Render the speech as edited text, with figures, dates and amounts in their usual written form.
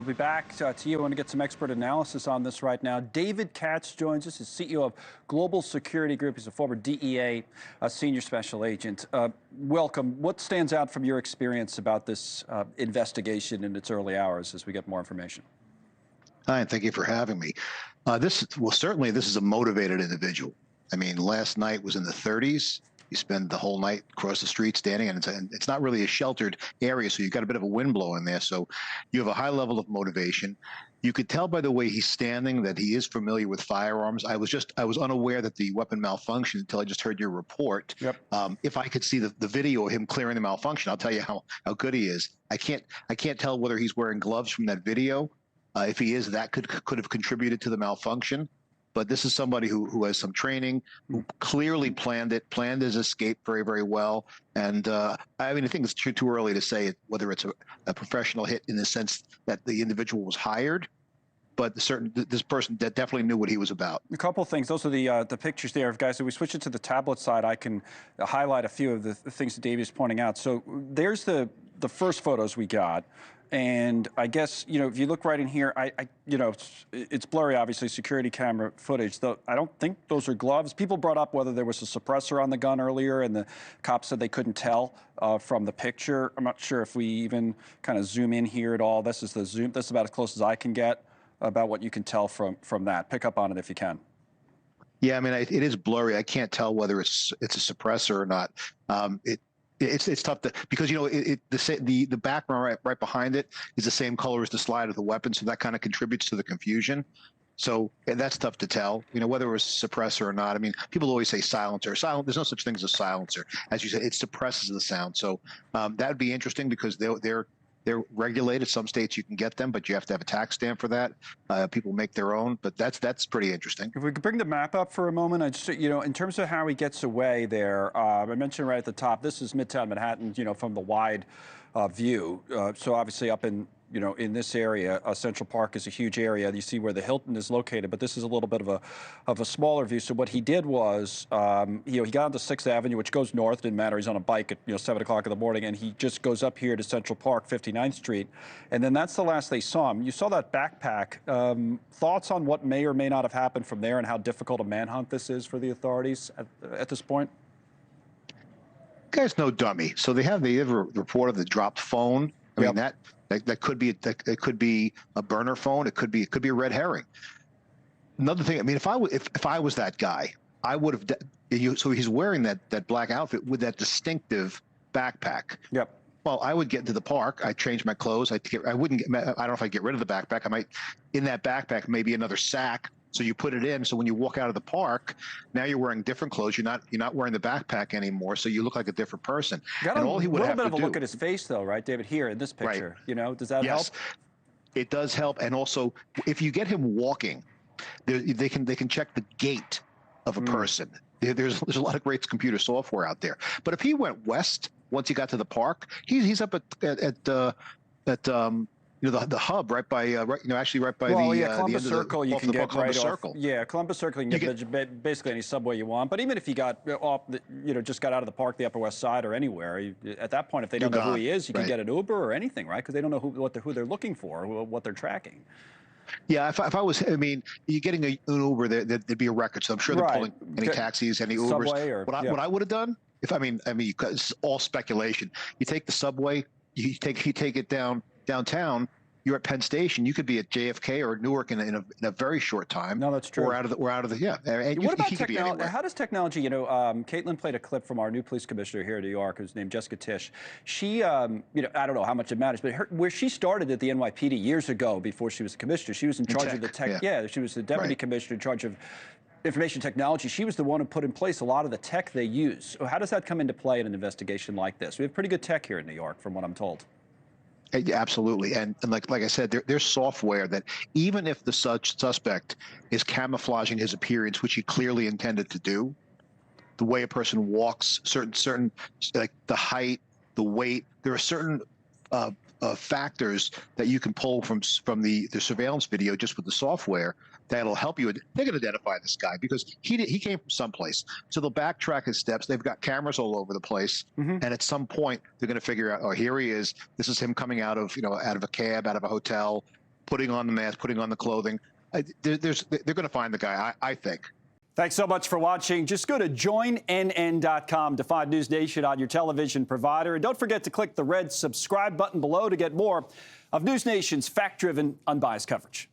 We'll be back to you. I want to get some expert analysis on this right now. David Katz joins us, he's CEO of Global Security Group. He's a former DEA senior special agent. Welcome. What stands out from your experience about this investigation in its early hours as we get more information? Hi, and thank you for having me. Certainly this is a motivated individual. I mean, last night was in the 30s. You spend the whole night across the street standing, and it's not really a sheltered area, so you've got a bit of a wind blowing there. So you have a high level of motivation. You could tell by the way he's standing that he is familiar with firearms. I was unaware that the weapon malfunctioned until I just heard your report. Yep. If I could see the video of him clearing the malfunction, I'll tell you how good he is. I can't tell whether he's wearing gloves from that video. If he is, that could have contributed to the malfunction. But this is somebody who has some training, who clearly planned his escape very, very well. And I mean, I think it's too early to say whether it's a professional hit in the sense that the individual was hired, but this person that definitely knew what he was about. A couple of things. Those are the pictures there. Guys, if we switch it to the tablet side, I can highlight a few of the things that Davey is pointing out. So there's the first photos we got. And I guess, you know, if you look right in here, you know, it's blurry, obviously, security camera footage. Though I don't think those are gloves. People brought up whether there was a suppressor on the gun earlier, and the cops said they couldn't tell from the picture. I'm not sure if we even kind of zoom in here at all. This is the zoom. This is about as close as I can get about what you can tell from that. Pick up on it if you can. Yeah, I mean, it is blurry. I can't tell whether it's a suppressor or not. It's tough because, you know, the background right behind it is the same color as the slide of the weapon, so that kind of contributes to the confusion. So that's tough to tell, you know, whether it was a suppressor or not. I mean, people always say silencer. There's no such thing as a silencer. As you said, it suppresses the sound. So that'd be interesting because they're regulated. Some states you can get them, but you have to have a tax stamp for that. People make their own, but that's pretty interesting. If we could bring the map up for a moment, I just, you know, in terms of how he gets away there, I mentioned right at the top, this is Midtown Manhattan, you know, from the wide view. So obviously up in, you know, in this area, Central Park is a huge area. You see where the Hilton is located, but this is a little bit of a smaller view. So what he did was, you know, he got onto 6th Avenue, which goes north. Didn't matter. He's on a bike at, you know, 7 o'clock in the morning, and he just goes up here to Central Park, 59th Street, and then that's the last they saw him. You saw that backpack. Thoughts on what may or may not have happened from there, and how difficult a manhunt this is for the authorities at this point? Guy's no dummy. So they have a report of the dropped phone. I mean, that could be a burner phone. It could be a red herring. Another thing, I mean, if I was that guy, I would have. So he's wearing that black outfit with that distinctive backpack. Yep. Well, I would get to the park. I'd change my clothes. I don't know if I'd get rid of the backpack. I might, in that backpack, maybe another sack. So you put it in. So when you walk out of the park, now you're wearing different clothes. You're not wearing the backpack anymore. So you look like a different person. Got a little bit of a look at his face, though, right, David? Here in this picture, you know, does that help? It does help. And also, if you get him walking, they can check the gait of a person. There's a lot of great computer software out there. But if he went west once he got to the park, he's up at you know, the hub right by actually right by Columbus Circle. You can get right off. Yeah, Columbus Circle. You can get basically any subway you want. But even if you got off, you know, just got out of the park, the Upper West Side or anywhere, at that point, if they don't know who he is, you can get an Uber or anything, right? Because they don't know who they're looking for, what they're tracking. Yeah, if I was, I mean, you're getting an Uber, there'd be a record. So I'm sure they're pulling any taxis, any Ubers. Subway or, what I would have done, it's all speculation. You take the subway, you take it downtown. You're at Penn Station. You could be at JFK or Newark in a very short time. No, that's true. We're out of the And what about technology? How does technology? You know, Caitlin played a clip from our new police commissioner here in New York, who's named Jessica Tisch. She, you know, I don't know how much it matters, but where she started at the NYPD years ago, before she was a commissioner, she was in charge of the tech. Yeah, she was the deputy commissioner in charge of information technology. She was the one who put in place a lot of the tech they use. So how does that come into play in an investigation like this? We have pretty good tech here in New York, from what I'm told. Absolutely, and like I said, there's software that even if the suspect is camouflaging his appearance, which he clearly intended to do, the way a person walks, certain like the height, the weight, there are certain factors that you can pull from the surveillance video just with the software that'll help you. They can identify this guy because he came from someplace. So they'll backtrack his steps. They've got cameras all over the place, and at some point they're going to figure out, oh, here he is. This is him coming out of a cab, out of a hotel. putting on the mask, putting on the clothing. They're going to find the guy, I think. Thanks so much for watching. Just go to joinnn.com to find NewsNation on your television provider. And don't forget to click the red subscribe button below to get more of NewsNation's fact-driven, unbiased coverage.